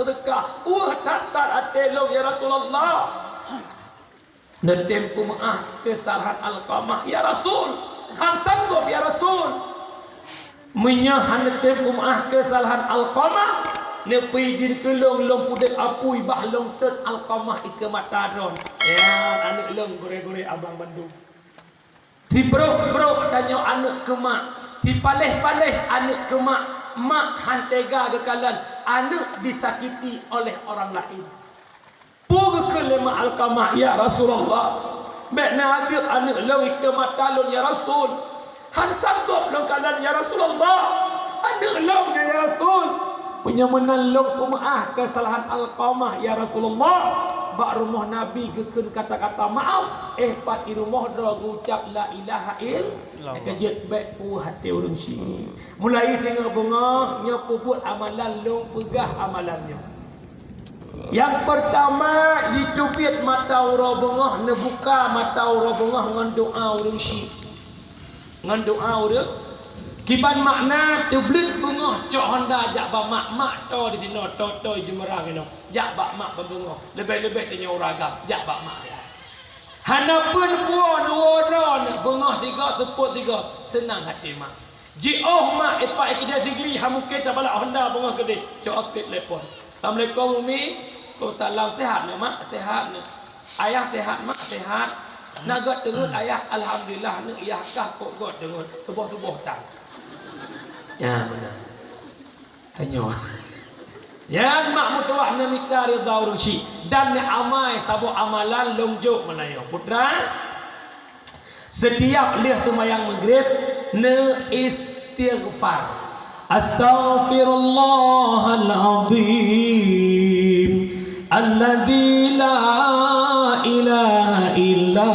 sedekah tak atelong ya Rasulullah. Netem ku maaf kesalahan Alqamah ya Rasul. Han sanggup ya Rasul. Menyahan netem ku maaf kesalahan Alqamah. Nepi dir kelong long pudek apui bah long tet Alqamah ike matadron. Ya anak long gore-gore abang Bandung. Di bro tanya anak ke mak. Di paleh anak ke mak. Mak hantega gekalan anak disakiti oleh orang lain. Puga ke lema Alqamah ya Rasulullah. Bekna agak anak long ike matalon ya Rasul. Han sanggup long kalan ya Rasulullah. Anak long ya Rasul. Punya menalung pemaaf kesalahan Alqamah ya Rasulullah. Bak rumah Nabi keken kata-kata maaf. Pat di rumah dah ucap la ilaha illallah. Kejut baik pu hati urang sini. Mulai tengah bunga nya puput amalan long pegah amalannya. Yang pertama dicubit mata urang bunga ne buka mata urang bunga ngan doa urang si. Ngan doa urang kiban makna teblik bengah cok Honda jak ba mak to di sini to jemerang ino jak ba mak bengah lebih-lebih tanya uragam jak ba mak ya hanapun puan woron bengah tiga seput tiga senang hati mak ji mak epak ikida digli hamuke tabala Honda bengah gede cok apit lepon. Assalamualaikum umi. Salam sehat ne mak sehat ne ayah sehat mak sehat nagot dengut ayah alhamdulillah ne ayah kah kok got dengut tubuh tang. Ya benar. Hanya. Ya mak mutuah na mika ridha urusi dan ne amai sabo amalan longjuk menayo. Putra setiap lih semayang maghrib ne istighfar. Astaghfirullahaladzim alladzi la ilaha illa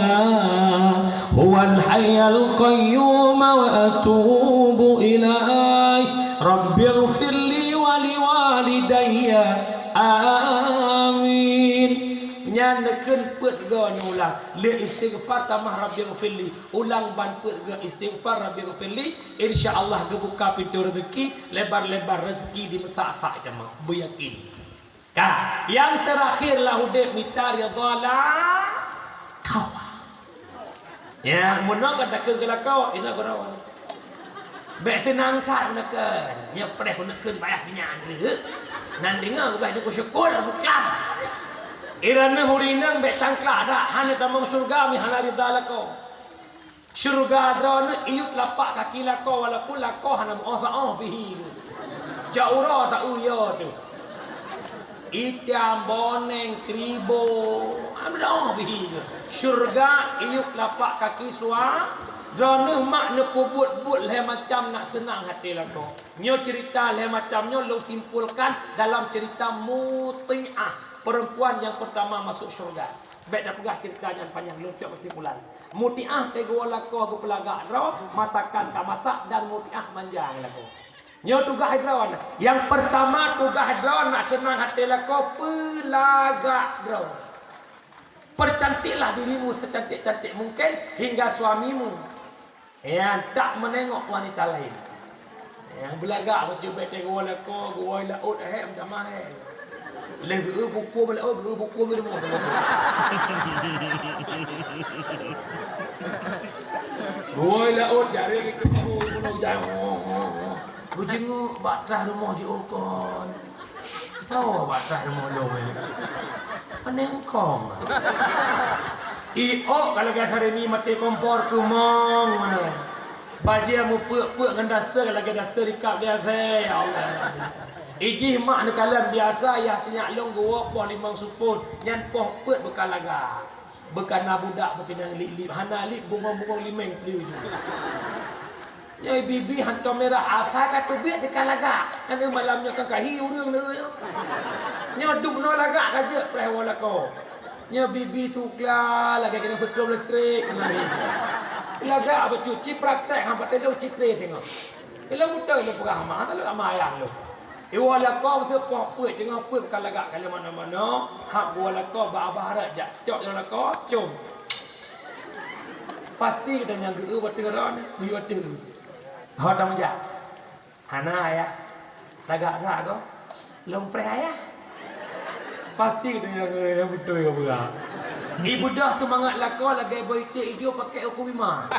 huwal hayyul qayyum wa atubu ilaih. Rabbighfirli wa liwalidayya amin. Nyandekeun peut ga ulang le istighfar tamah rabbighfirli ulang ban peut ga istighfar rabbighfirli insyaallah gebuka pintu rezeki lebar-lebar rezeki di mesak-sak jemaah beyakin. Yang terakhir lah hudib minta ridha kau. Ya munang kata ke gelakau ina gerawan. Bek senang kan nekan. Ya pedeh nekan payah nyan deuk. Nan dengar gua ku syukur bukan. Irana hurinang bek sangkla dah hanya tamang surga mi hana ridha lakau. Surga drone iut lapak kaki lakau walaupun lakau hana mu'afa'ah bihi. Jaura tak uya tu. Itiam boneng kribo amdah bihi. Surga iut lapak kaki suar. Drone mak ne pubut-but le macam nak senang hati lakau. Nyo cerita le macam nyo long simpulkan dalam cerita Muti'ah, perempuan yang pertama masuk syurga. Baik dah pegah cerita yang panjang lucu mesti pulang. Muti'ah tego lakau go pelagak ro masakan ka masak dan Muti'ah manjang lakau. Nyo tugas hidron. Yang pertama tugas hidron nak senang hati lakau pelagak ro. Percantiklah dirimu secantik-cantik mungkin hingga suamimu yang tak menengok wanita lain. Yang belagak baju betek gua lako gua laut macam mahal. Lagi buku belaut buku minum. Gua laut jari ke pulau jangan. Bujung batrah rumah diukon. Tahu batrah rumah lo ni. Penengkong. Kalau gas hari ni mati kompor kumong mana. Bajia mu puak-puak dengan daster lagi daster ikap dia ya Allah. Iji mak ni kalam biasa ya tinyak long gua poh limang supun nyan poh puak bekal laga. Bekana budak berpinang lip-lip hana lip bungong-bungong limeng pliu. Ya bibi hantar merah asa kata biak dekat laga. Nanti malamnya kan kahi urang le. Nya duk no laga saja preh wala ko. Nya bibi tukla lagi kena fikir listrik mari. Laga apa cuci praktek hang pakai lu citre tengok. Kalau muta lu perah tak lu amayang lu. Wala ko tu pok puak tengok puak kan laga kalau mana-mana hak wala ko ba barat jak cok wala ko cum. Pasti kita yang geu berteran biar tu. Hodang jak. Hana ya. Laga ra ko. Long preh ya. Pasti kena yang betul ya pula. Ibu dah semangat lakau lagi berita hijau pakai hukum 5.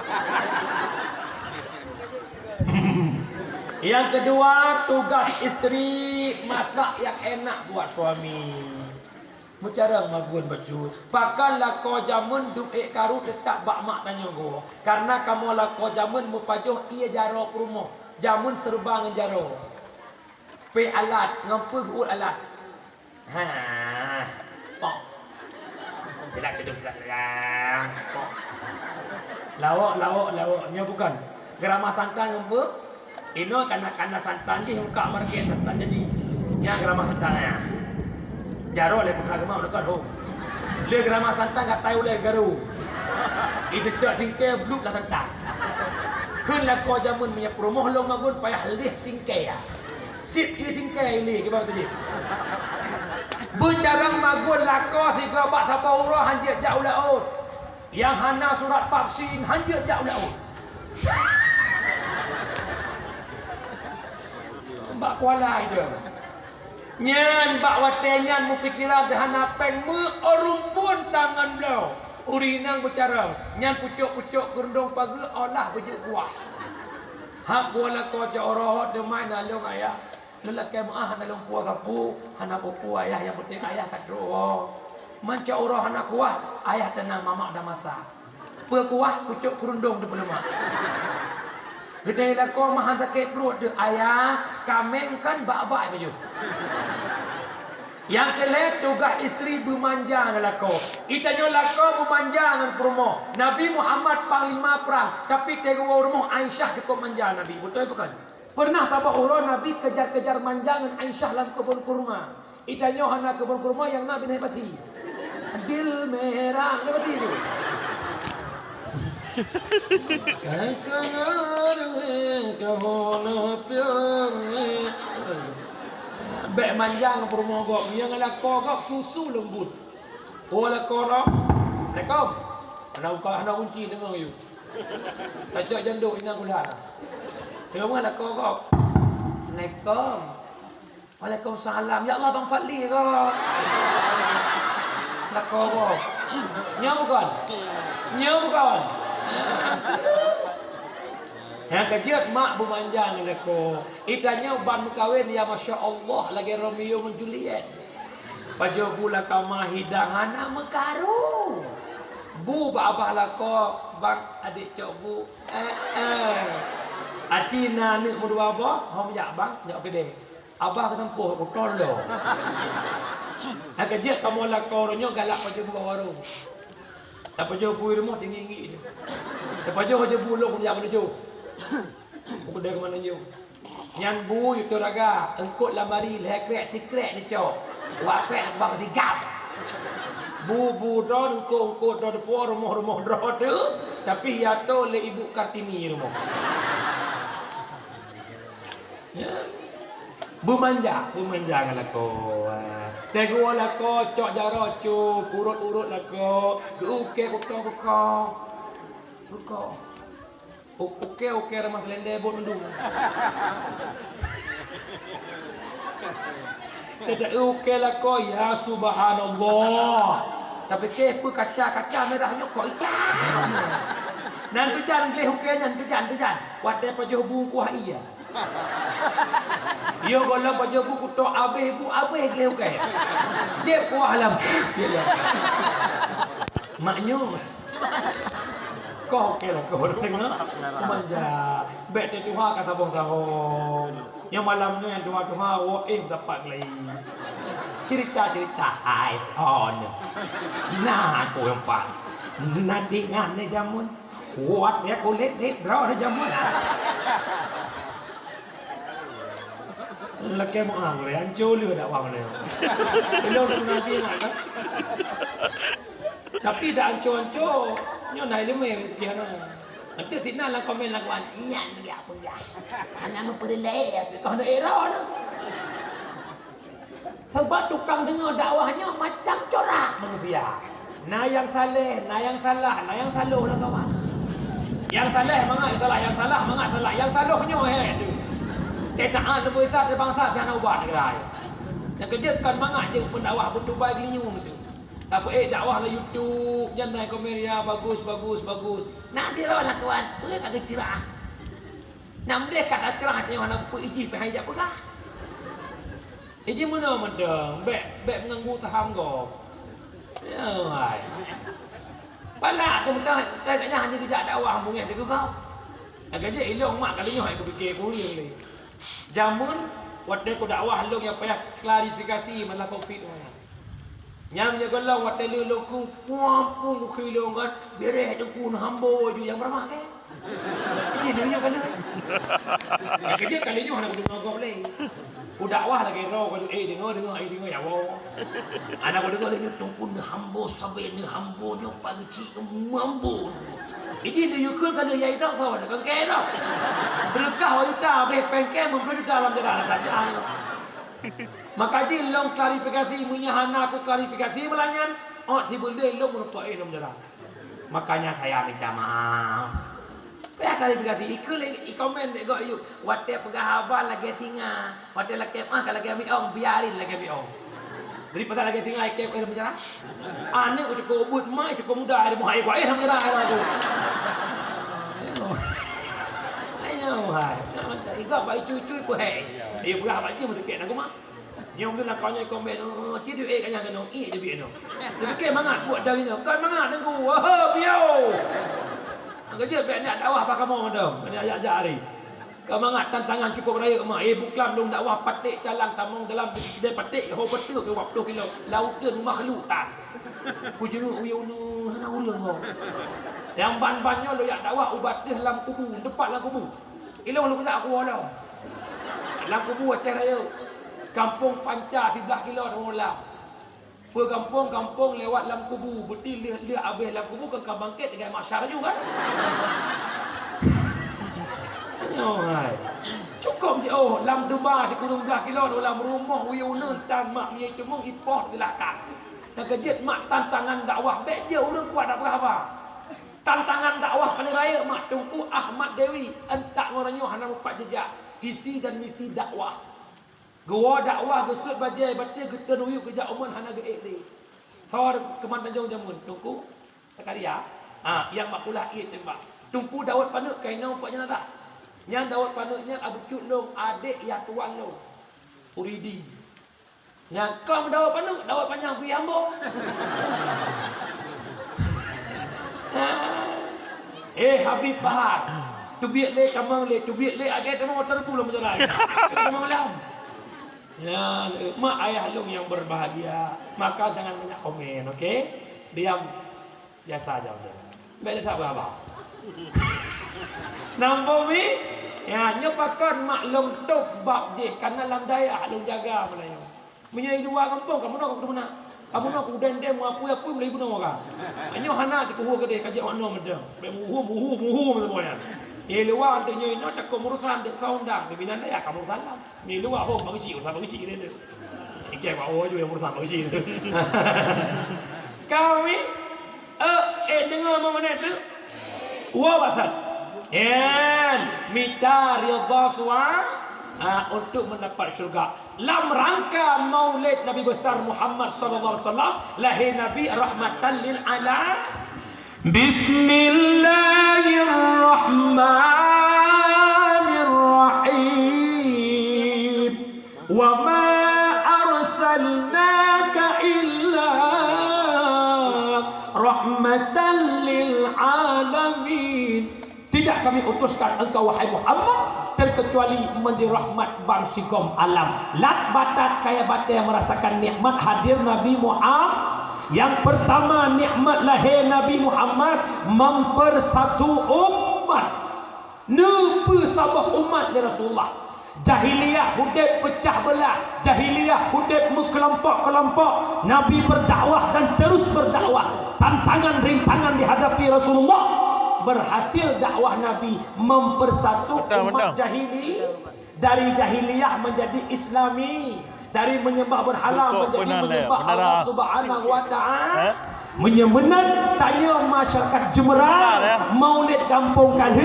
Yang kedua, tugas isteri masak yang enak buat suami. Bicara magun baju. Pakal lakau jamun duit karu tetap bak mak tanya go. Karena kamu lakau jamun mupajuh ia jaro rumah. Jamun serba dengan jaro. Pe alat, ngapa buat alat. Ha. Pok. Jelak ceduk lah. Pok. Lawak-lawaknya bukan. Gerama santan ngapa? Ino kanak-kanak santan di muka market santan jadi. Yang gerama santannya. Jaro le pernah gemar dekat ho. Le gerama santan kat tahu le garu. Itu tak tingkai bluk lah santan. Kun la ko jamun punya promoh long magun payah lih singkai ya. Sit ia tingkai le ke bang tadi. Bercarang magun lako tiga bak tapa urah hanjit jauh laut. Yang hana surat vaksin hanjit jauh laut. Mbak kuala itu. Nyan bak watenyan mu pikiran dehana peng mu orumpun tangan beliau. Urinang bercara. Nyan pucuk-pucuk kerundung pagi olah berjek kuah. Hak kuala ko ja oroh de mai na long ayah. Lelaki maah na long kuah kapu, hana pupu ayah yang penting ayah kadro. Manca oroh hana kuah, ayah tenang mamak dah masak. Pe kuah pucuk kerundung de belum. Gede lako mahan sakit perut de ayah kameng kan bak-bak baju. Yang kelep tugas isteri bermanja dengan lako. Itanya lako bermanja dengan perumoh. Nabi Muhammad panglima perang, tapi tengok rumah Aisyah cukup manja Nabi. Betul bukan? Pernah sahabat orang Nabi kejar-kejar manja dengan Aisyah dalam kebun kurma. Itanya hana kebun kurma yang Nabi nahibati. Dil merah nahibati itu. Bek manjang ke rumah gok, yang lako gok susu lembut. Oh lako dah. Assalamualaikum. Anda kunci dengar you. Tajak janduk ina kulah. Tengok lako gok. Assalamualaikum. Waalaikumsalam. Ya Allah bang Fadli gok. Lako gok. Nya bukan? Nya bukan? Yang kejut mak bermanjang leko. Itanya ban kawin ya Masya Allah lagi Romeo dan Juliet. Pajo pula kama hidang hana mekaru. Bu abah lako bang adik cok bu. Atina ni mudua abah, hom ya bang, ya pede. Abah ketempuh botol lo. Yang kejut kamu lako ronyo galak pajo buka warung. Tak pajo bui rumah tinggi-tinggi je. Tak pajo aja buluk dia menuju. Aku dah ke mana je. Yang bu itu raga, engkut lamari lekrek tikrek ni cok. Wak krek bang tigap. Bu don engkut don depo rumah don tu, tapi ya tu le ibu Kartini rumah. Ya. Bermanja dengan lako. Tengok lako cok jaro cok, urut lako, uke buka. Oke ramah selendai bon undung. Tidak oke lako ya subhanallah. Tapi ke pu kaca merahnya kok ikan. Nan tujan le hukenya tujan. Wate pajo bungku iya. Yo golong pajo buku to abe bu le hukai. Je kuah alam. Maknyus. Kau kira kau tengok manja. Bet tu Tuhan kata bong tahun. Yang malam ni Tuhan dapat lagi. Cerita hai on. Nah aku yang pak. Nanti ngane jamun. Kuat ya kulit draw jamun. Laki mau anggur yang jauh dah wang ni. Belum nanti nak. Tapi dah ancur. Nyo naik lima dia na. Nanti sini lah komen lakuan. Iya dia pun ya. Hanya memperleh. Kau nak era na. Sebab tukang dengar dakwahnya macam corak manusia. Nah yang saleh, nah yang salah lah kawan. Yang saleh mangat salah, yang salah mangat salah. Yang salahnya tu. Taat lebih besar dari bangsa jangan ubah negara. Yang kerja kan mangat je pendakwah bertubai gelinyung tu. Apa dakwah lah YouTube, jangan komedia bagus. Nak dia lah kawan, tak ketirah. Nak dia kat acara yang mana buku iji pe hajat pula. Iji mana madang, bek mengganggu taham go. Ya hai. Balak tu mudah agaknya hanya kerja dakwah bunga tu kau. Nak kerja elok mak kalinya hai aku fikir aku ni. Jamun waktu aku dakwah long yang payah klarifikasi malah Covid tu. Nyam je kalau waktu lu ku puang khilong kan beres tu pun hambo je yang beramah ke. Ini dunia kan. Kerja kalinya nak duduk ngagap lagi. Dakwah lagi roh kalau dengar ya wo. Anak aku dengar lagi tumpun hambo sampai ni hambo ni pagi cik mambo. Ini dia yukun kan dia itu tahu ada kan kena. Berkah wanita be pengke mungkin dalam dalam kerajaan. Maka dia long klarifikasi punya hana aku klarifikasi melanyan. Oh si benda long merupakan dalam jalan. Makanya saya minta maaf. Ya klarifikasi ikut komen dek yuk. Wate pegahaban lagi tinggal. Wate lagi kalau lagi ambil biarin lagi ambil. Dari pasal lagi tinggal ikut dalam jalan. Ane aku cukup but mai cukup muda ada mau air dalam jalan aku. Ayo hai. Ikut baik cuy ku hai. Dia pegahaban je mesti kena aku mah. Yang bila kau nyai komen, ciri kanya kena je biar no. Tapi mangat buat dari no. Kan mangat dengan wah biau. Kerja baik nak dakwah apa kamu madam? Ini ayat-ayat hari. Kau mangat tantangan cukup raya mak. Bukan belum dakwah patik jalan tamang dalam kedai patik ho betul ke 20 kilo. Lautan makhluk tak. Kujeru uyunu sana ulung kau. Yang ban-bannya lo yak dakwah ubat dalam kubur, tepat dalam kubur. Ilong lu tak aku orang. Dalam kubur Aceh Raya. Kampung Panca 13 kilo orang. Kampung lewat dalam kubu, betul dia habis dalam kubu ke bangkit dengan masyarakat juga. Hai. Cukup je dalam Debah di Gunung 12 kilo dalam rumah uyunan dan mak punya cemung ipoh di belakang. Terkejut mak tantangan dakwah bek dia ulun kuat tak berapa. Tantangan dakwah paling raya mak Tunku Ahmad Dewi entak orangnya hana empat jejak visi dan misi dakwah. Gua dakwah gesut bajai batik kita nuyuk kerja uman hana ge ni. Sawar kemantan jauh jamun Tunku Takaria. Yang makulah ia tembak. Tunku Daud Panuk kainau paknya tak. Yang Daud Panuknya Abu Cuk long adik ya tuan long. Uridi. Yang kau Daud Panuk Daud panjang pi ambo. Habib Bahar. Tubiat le kamang le tubiat le agak temu motor pula macam lain. Kamang lam. Ya, mak ayah long yang berbahagia, maka jangan banyak komen, okey? Diam biasa aja udah. Baik tak apa-apa. Nampak mi? Ya, nyopakan mak long tok bab je karena lam daya long jaga Melayu. Menyai dua kampung kamu nak aku mana? Kamu nak aku dendem apa Melayu pun orang. Anyo hana ti ku ke dia kajak ono medang. Muhu semuanya. Ye luar antenya ino tak komurusan de saundang pimpinan daya kamu salam. Ni luar ho bagi ci bagi ci dia. Ikek wa oh juga urusan bagi ci. Kami dengar mana tu? Wa wasat. Minta ridha untuk mendapat syurga. Dalam rangka Maulid Nabi besar Muhammad sallallahu alaihi wasallam, lahir Nabi rahmatan lil alamin. Bismillahirrahmanirrahim. Wa ma arsalnaka illa rahmatan lil alamin. Tidak kami utuskan engkau wahai Muhammad terkecuali menjadi rahmat bangsa kaum alam. Lat batat kaya bata yang merasakan nikmat hadir Nabi Muhammad. Yang pertama nikmat lahir Nabi Muhammad mempersatu umat. Nepa sabah umat ya Rasulullah. Jahiliyah hudib pecah belah, jahiliyah hudib berkelompok-kelompok. Nabi berdakwah dan terus berdakwah. Tantangan rintangan dihadapi Rasulullah, berhasil dakwah Nabi mempersatu umat jahili dari jahiliyah menjadi Islami. Dari menyembah berhala menjadi menyembah Allah Subhanahu wa taala. Menyembenat tanya masyarakat Jemera, Maulid kampung kalhe,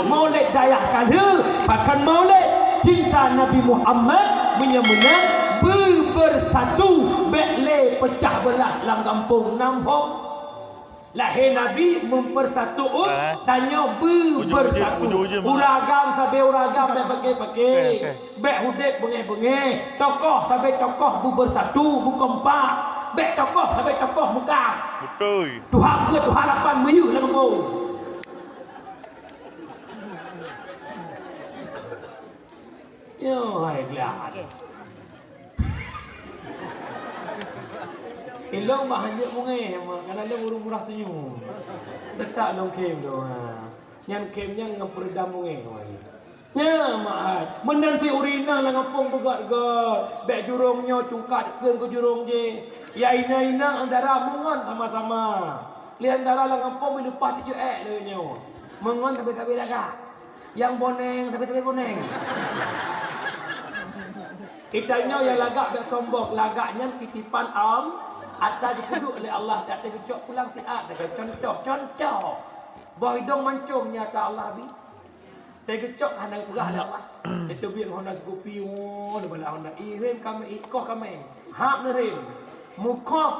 Maulid dayak kalhe, bahkan Maulid cinta Nabi Muhammad menyembenat bersatu bekle pecah belah dalam kampung nampung lahir Nabi mempersatu tanya bersatu uragam sampai uragam dan pakai bek hudek bengeh-bengeh tokoh sampai tokoh bersatu berkompak bek tokoh sampai tokoh muka betul Tuhan ke Tuhan harapan meyu lah kamu yo hai gelap Ilong bahannya mungkin, karena dia murah-murah senyum. Letak long kem tu. Yang kemnya ngeperedam mungkin. Ya, mahal. Menanti urina lah ngapung pegat-gat. Bek jurungnya cungkat ke jurung je. Ya ina-ina antara mengon sama-sama. Lihat antara lah ngapung lupa cucu dia nyo. Mengon tapi-tapi lagak. Yang boneng tapi-tapi boneng. Kitanya yang lagak bek sombong, lagaknya titipan ada dipuduk oleh Allah tak terkejut pulang siat dengan contoh bah hidung mancung nyata Allah bi terkejut hanya purah Allah itu biar Honda Scoopy oh bala Honda irim kami ikoh kami hak nerim mukop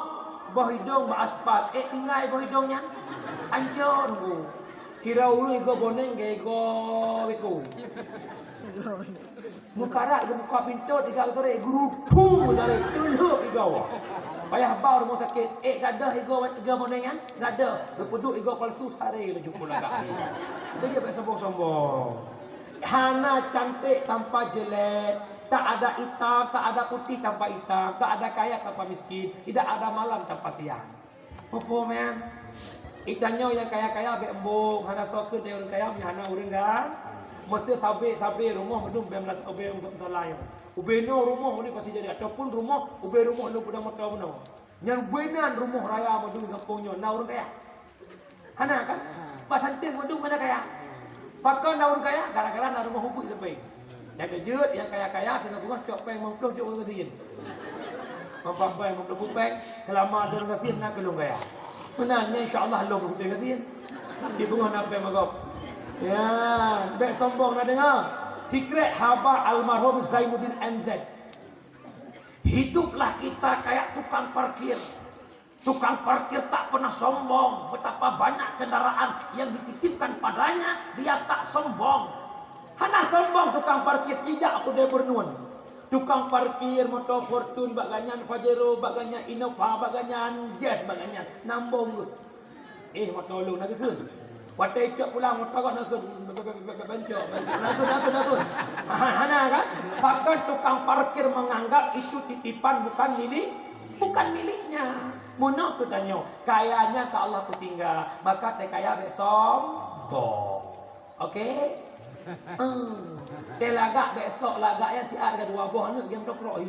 bah hidung ba aspal tinggal bah hidungnya ancur kira ulu ego boneng ego beku mukarak muka pintu tiga kali guru pu dari tunjuk ego payah bau rumah sakit gadah ego boneng kan gadah berpeduk ego palsu sare le jumpa lagak dia dia sombong-sombong hana cantik tanpa jelek tak ada hitam tak ada putih tanpa hitam tak ada kaya tanpa miskin tidak ada malam tanpa siang apa man itanyo yang kaya-kaya be embung hana sokun dia orang kaya hana urang kan mesti tabe rumah medum be melas obe untuk lain ubeno rumah ni pasti jadi ataupun rumah ube rumah lu pada mata benar yang benan rumah raya medum kampungnya na urang kaya hana kan pasantin medum mana kaya pakai na urang kaya gara-gara na rumah hubuk sampai yang kejut yang kaya-kaya kita bunga cok peng mempluh jok urang katiin mempampai mempluh peng selama urang katiin nak kelung kaya menanya insyaallah lu urang katiin di bunga nape magop ya bek sombong nak dengar secret haba almarhum Zainuddin MZ hiduplah kita kayak tukang parkir tak pernah sombong betapa banyak kendaraan yang dititipkan padanya dia tak sombong hana sombong tukang parkir tidak aku dia bernun tukang parkir motor Fortune baganyan Pajero baganyan Innova baganyan Jazz baganyan nambung motor lu nak ke Watai cak pulang motor nak bencok. Nakut. Hana kan? Bahkan tukang parkir menganggap itu titipan bukan miliknya. Munaf tu tanya, kayanya tak Allah pesingga, maka teh kaya bek sombong. Okey? Teh lagak besok lagak ya si ada dua buah nak game tokroi.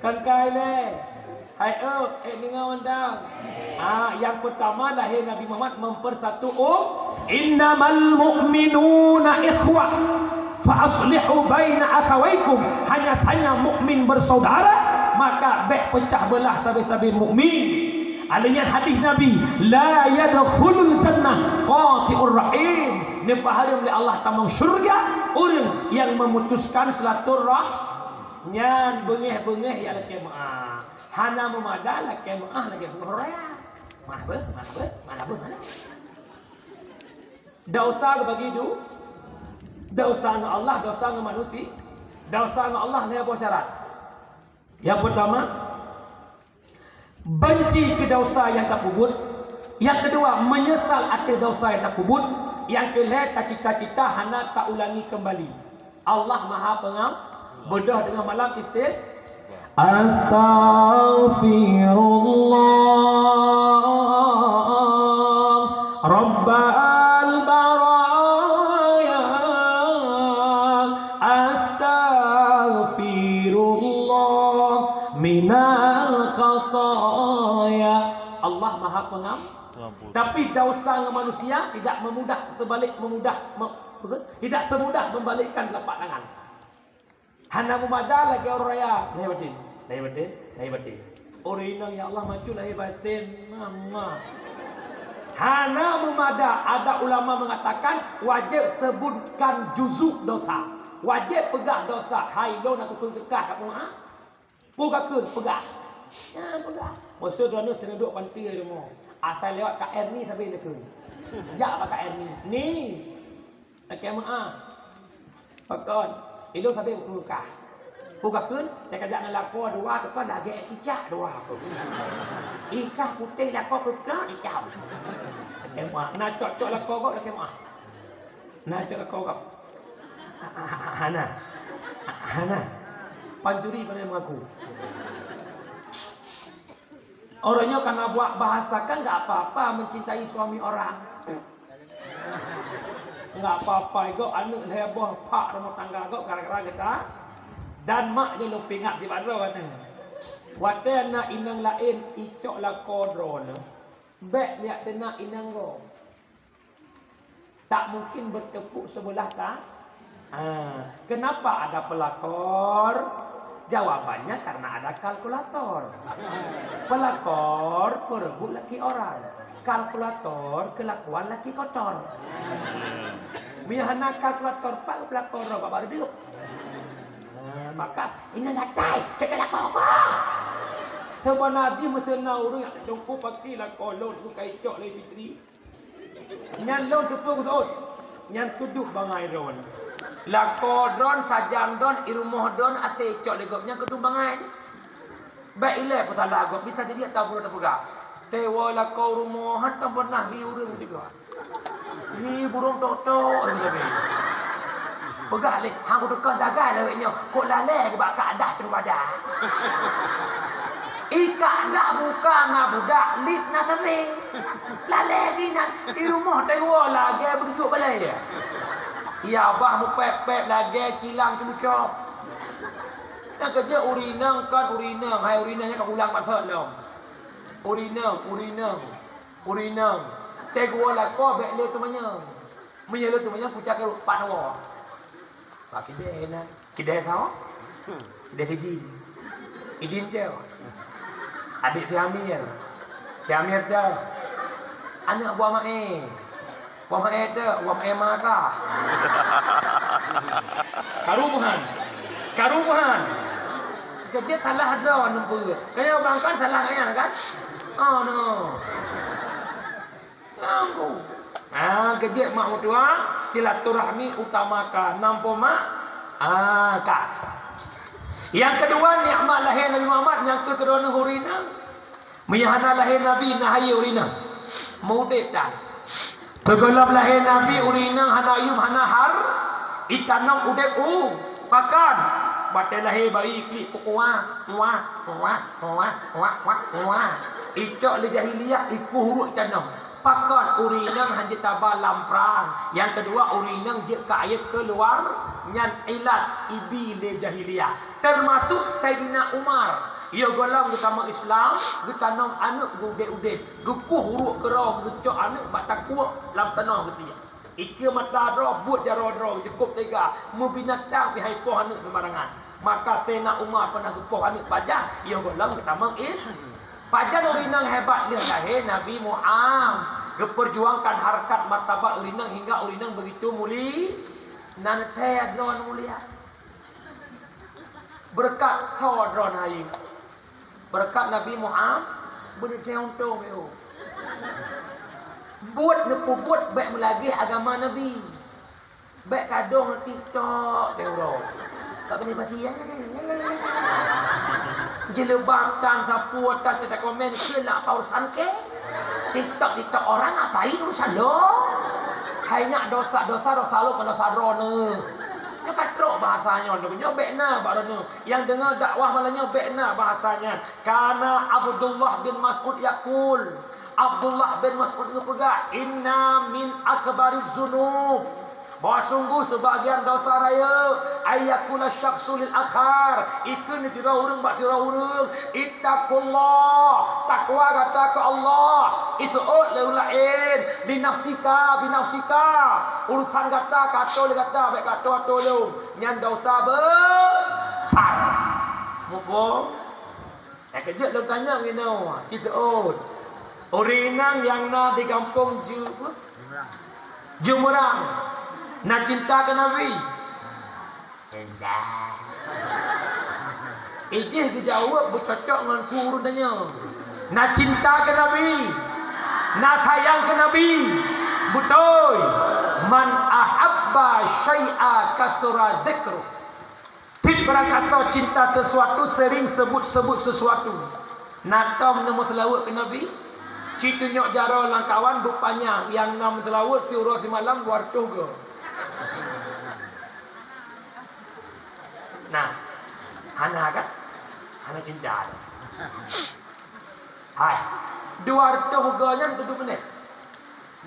Kan kai le. Hai dengar undang. Yang pertama lahir Nabi Muhammad mempersatu innamal mu'minuna ikhwah fa aslihu baina akhawaykum hanya saja mukmin bersaudara maka bek pecah belah sabi-sabi mukmin. Alanya hadis Nabi la yadkhulul jannah qati'ur rahim ni pahala oleh Allah tamang syurga orang yang memutuskan silaturahim nyan bengeh-bengeh ya kiamah hana memada lagi lagi penghoraya mahbeh mana dosa bagi itu dosa dengan Allah dosa dengan manusia dosa dengan Allah ni apa syarat yang pertama benci ke dosa yang tak kubur yang kedua menyesal atas dosa yang tak kubur yang ketiga cita-cita hana tak ulangi kembali Allah Maha Pengampun berdoa dengan malam Astaghfirullah Rabbal baraya Astaghfirullah minal khataya Allah Maha Pengampun. Tapi dosa dengan manusia tidak memudah tidak semudah membalikkan telapak tangan. Hana mumadah lagi orang raya lahir batin orang inang ya Allah maju lahir batin Hana memada, ada ulama mengatakan wajib sebutkan juzuk dosa. Wajib pegah dosa. Hai lo nak tukun kekah kat rumah. Pugakun pegah. Ya pegah. Maksud dia sering duduk pantai rumah. Asal lewat kat air ni sampai lekun. Jak pakai air ni. Ni. Tak maaf. Pakon. Ilo sampai tukun kekah. Pugakun, dia kajak nak lapor dua ke kau dah gek kicak dua aku. Ikan putih lapor ke kau dicau. Kemak, nak cok-cok lah kau dah kemak. Nak cok lah kau. Hana. Pancuri pada mengaku. Orangnya karena buat bahasa kan enggak apa-apa mencintai suami orang. Enggak apa-apa kau anak heboh pak rumah tangga kau gara-gara kita. Dan mak je lu pingat di badro kan. Wate nak inang lain icok la kodron. Bek dia kena inang go. Tak mungkin bertepuk sebelah tak? Kenapa ada pelakor? Jawabannya karena ada kalkulator. Pelakor perebut laki orang. Kalkulator kelakuan laki kotor. Mihana kalkulator pak pelakor bapak hidup. Maka ini nak cai cakap apa? Sebab Nabi mesti nauru yang jumpa pagi lah kolon tu kai cok le fitri. Nyan lon cepu kusut. Nyan kuduk bangai ron. La kodron sajan don irumuh don ate cok le gopnya kuduk bangai. Baik ile pasalah gop bisa jadi tahu pun tak Tewa la kau rumuhan tak pernah hiurung juga. Ni burung tok-tok ni. Pegah le, hang ku tekan jaga le weknya. Kok lale ke bak kadah terus badan. Ikat dah buka ngah budak lip nak sampai. Lale lagi nak di rumah tewa lagi berjuk balai dia. Ya abah mu pep-pep lagi kilang cucok. Nak kerja urinang kan urinang. Hai urinangnya kau ulang pasal dong. Urinang. Tewa lah kau bek le tu manya. Manya le tu manya pucak ke panwa. Pak kidai nak. Kidai kau? Kidai Idin je. Adik si Amir. Si Amir je. Anak buah Mae. Buah Mae je. Buah Mae marah. Karubuhan. Kerja salah ada nombor. Kaya abang kan salah kaya kan? Oh no. Nampu. Kerja mak mertua silaturahmi utamakan. Nampu mak? Kak. Yang kedua nikmat lahir Nabi Muhammad, yang kedua hurina. Meyahana lahir Nabi nahayi urina. Mudit tak. Tegolap lahir Nabi urina hana ayub hana har itanam udep pakan. Batai lahir bayi klik wah. Icok le jahiliyah iku huruf tanam. Pakat urinang hanya tabah lamprang. Yang kedua urinang je ke ayat keluar. Yang ilat ibi le jahiliyah. Termasuk Sayyidina Umar. Ia golam utama Islam. Kita nom anak gude-ude. Gukuh huruf kerong. Gucok anak batak kuat. Lam tanah gitu ya. Ika mata roh. Buat jaro-jaro. Cukup tiga. Mubinatang pihai poh anak sembarangan. Maka Sayyidina Umar pernah gupoh anak pajak. Ia golam utama Islam. Pajan urinang hebat dia lahir Nabi Muhammad. Keperjuangkan harkat martabat urinang hingga urinang begitu mulia. Nanti adron mulia. Berkat todron hai. Berkat Nabi Muhammad berdeong-deong yo. Buat buat baik melagih agama Nabi. Baik kadong TikTok deuro. Tak boleh pasien. Jelebatan sapuatan kita komen kelak pausan ke TikTok orang ngapain urusan lo. Hai nak dosa lo kalau sadrone. Dia katrok bahasanya dia bekna barana. Yang dengar dakwah malahnya bekna bahasanya. Karena Abdullah bin Mas'ud yaqul. Abdullah bin Mas'ud berpegang, inna min akbariz dzunub. Bahawa sungguh sebahagian dosa raya ayakula syakhsul akhar ikun dira urang bak sira urang ittaqullah takwa kata ke Allah isuut lain binafsika urusan kata baik kata tolong nyan dosa besar mufo kejut lu tanya ngino cerita Orang yang nak di kampung Jumurang. Nak cinta ke Nabi? Enggak. Ijih dijawab bercocok dengan suruh tanya. Nak cinta ke Nabi? Nak sayang ke Nabi? Betul. Man ahabba syai'a kasura dzikru. Tidak kasau cinta sesuatu sering sebut-sebut sesuatu. Nak tahu nama selawat ke Nabi? Cerita nyok jara lang kawan rupanya yang nam selawat surah semalam wartuh ke. Nah, hana kan? Hana cinta. Hai. 200 ganya 7 menit.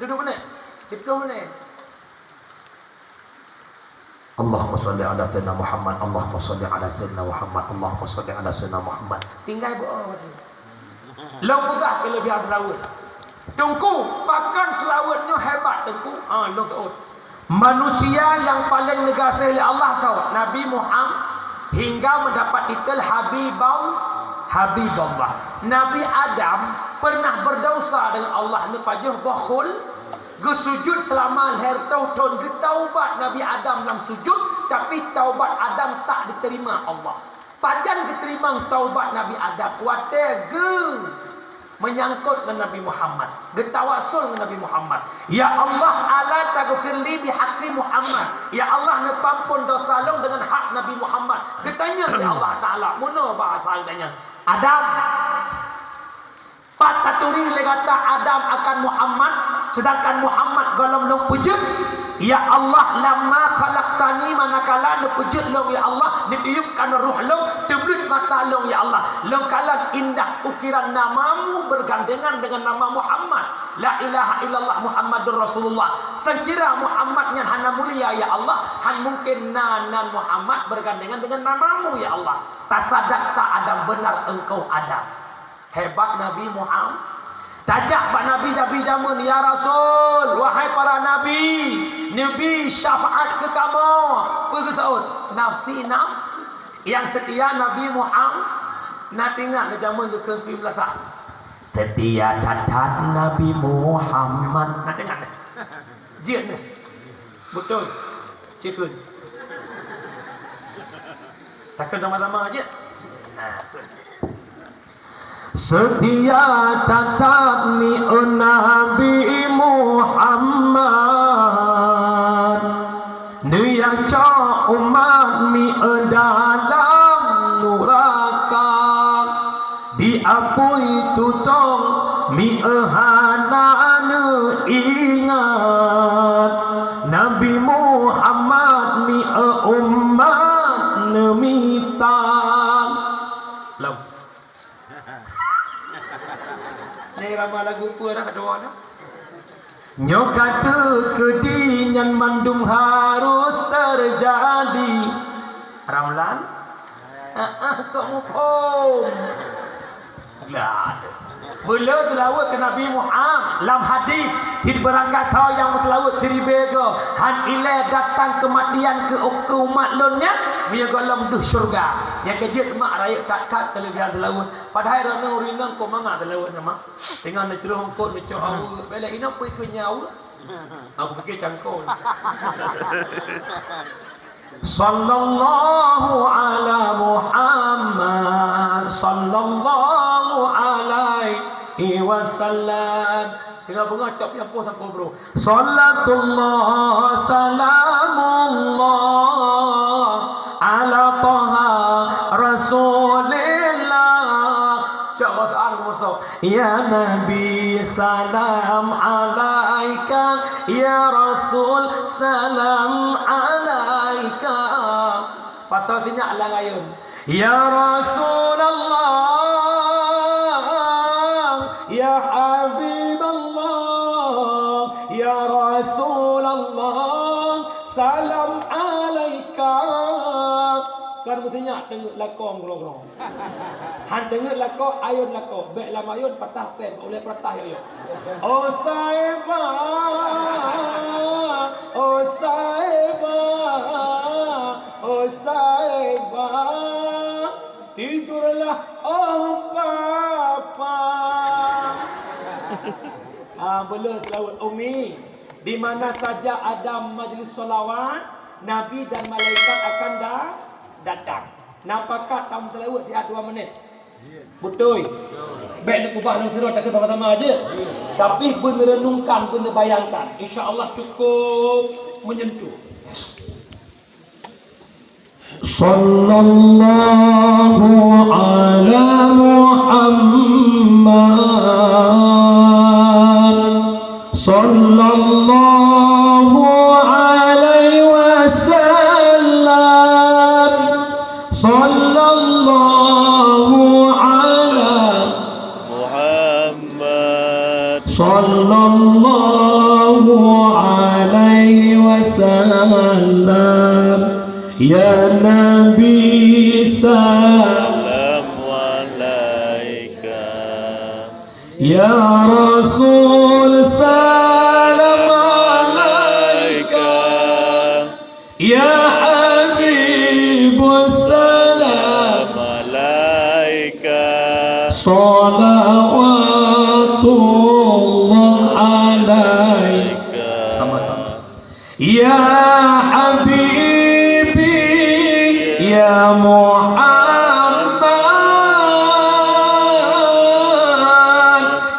7 menit. 10 menit. Allahumma salli ala sayyidina Muhammad. Allahumma salli ala sayyidina Muhammad. Allahumma salli ala sayyidina Muhammad. Tinggal berapa? Long pegah kelebihan selawat. Tungku, pakan selawatnya hebat tungku. Long tahu. Manusia yang paling negasi oleh Allah tahu. Nabi Muhammad hingga mendapat titel Habibullah. Nabi Adam pernah berdosa dengan Allah nepajah bakhul. Gesujud selama lahir tahun getaubat Nabi Adam dalam sujud, tapi taubat Adam tak diterima Allah. Pajan diterima taubat Nabi Adam. Wate menyangkut dengan Nabi Muhammad, getawasul dengan Nabi Muhammad. Ya Allah, ala taghfirli bihaqqi Muhammad. Ya Allah, nepampun dosa long dengan hak Nabi Muhammad. Ketanya ya Allah Taala, mono bahasa tanya. Adam pataturi legata Adam akan Muhammad, sedangkan Muhammad golong long pujud. Ya Allah, lama khalaqtani manakala nepujud long ya Allah, ditiupkan ruh long, teblut mata long ya Allah. Long kalan indah ukiran namamu bergandengan dengan nama Muhammad. La ilaha illallah Muhammadur Rasulullah. Sekira Muhammad yang hana mulia ya Allah, han mungkin nanan Muhammad bergandengan dengan namamu ya Allah. Tasadaqta Adam, benar engkau Adam. Hebat Nabi Muhammad. Tajak pak Nabi zaman, ya Rasul, wahai para Nabi, Nabi syafaat ke kamu. Pergi saud, nafsi nafs. Yang setia Nabi Muhammad. Nak tengok zaman ke ke-15. Setia tatat Nabi Muhammad. Nak tengok ni. Jiat ni. Betul. Cikun. Takkan sama-sama aja. Nah, betul. Setia tatat mi Nabi Muhammad, ni yang ca umat mi dalam neraka, diapui tutong mi hana ingat. Nabi Muhammad mi umat mitang. Lam. Ni ramai lagu apa dah kat doa dah. Nyo kata kedinyan mandum harus terjadi. Ramlan? Kok mupom. Lah. Beliau telawat ke Nabi Muhammad dalam hadis tidak berangkat tahu yang telawat ceribega han ile datang kematian ke umat lonnya dia golong duh syurga yang kejut mak raya kat kelebihan telawat padahal rana urinang ko manga telawat nama dengan nak ceroh kot nak ceroh belak ina pui ke nyau aku fikir cangkol. Sallallahu ala Muhammad sallallahu alaihi wasallam. Tengah bunga cap yang pun sampai bro. Sallatullah salamullah ala taha rasulillah. Cak bahasa Arab. Ya Nabi salam alaika, ya Rasul salam alaika. Pasal sini alang ayun. Ya Rasulullah, ya Habiballah, ya Rasulullah salam alaika. Kan mestinya tengok lakon grong-grong. Han tengok lakon ayun lakon. Baik lama ayun patah sen oleh patah yo. Oh saiba. Oh saiba. Oh saiba. Tidurlah oh papa. Belum telawat Umi. Di mana saja ada majlis solawat, Nabi dan malaikat akan datang. Nampakah kamu telawat di 2 menit? Betul. Baik nak ubah dalam surah tak sama-sama aja. Tapi merenungkan, bayangkan, insya-Allah cukup menyentuh. Sallallahu ala Muhammad. Sallallahu alaihi wasallam. Sallallahu sallallahu alaihi wasallam ya Nabi salam alaika ya Rasul salam alaika ya Habibus salam alaika salawatullah alaika sama-sama ya Habibi ya Muhammad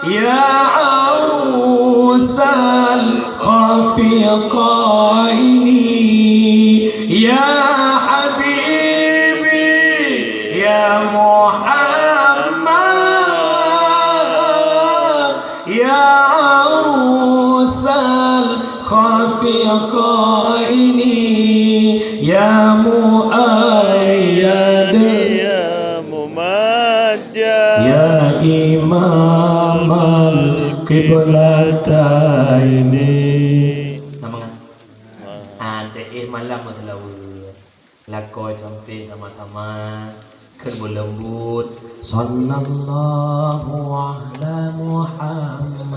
ya awsal khafiqaini ya Habibi ya Muhammad ya awsal khafiqaini ya muayyad ya mumajjad ya imamal qiblataini namangan ada malam selawat lakoi sampai sama-sama kerbu lembut sallallahu ala Muhammad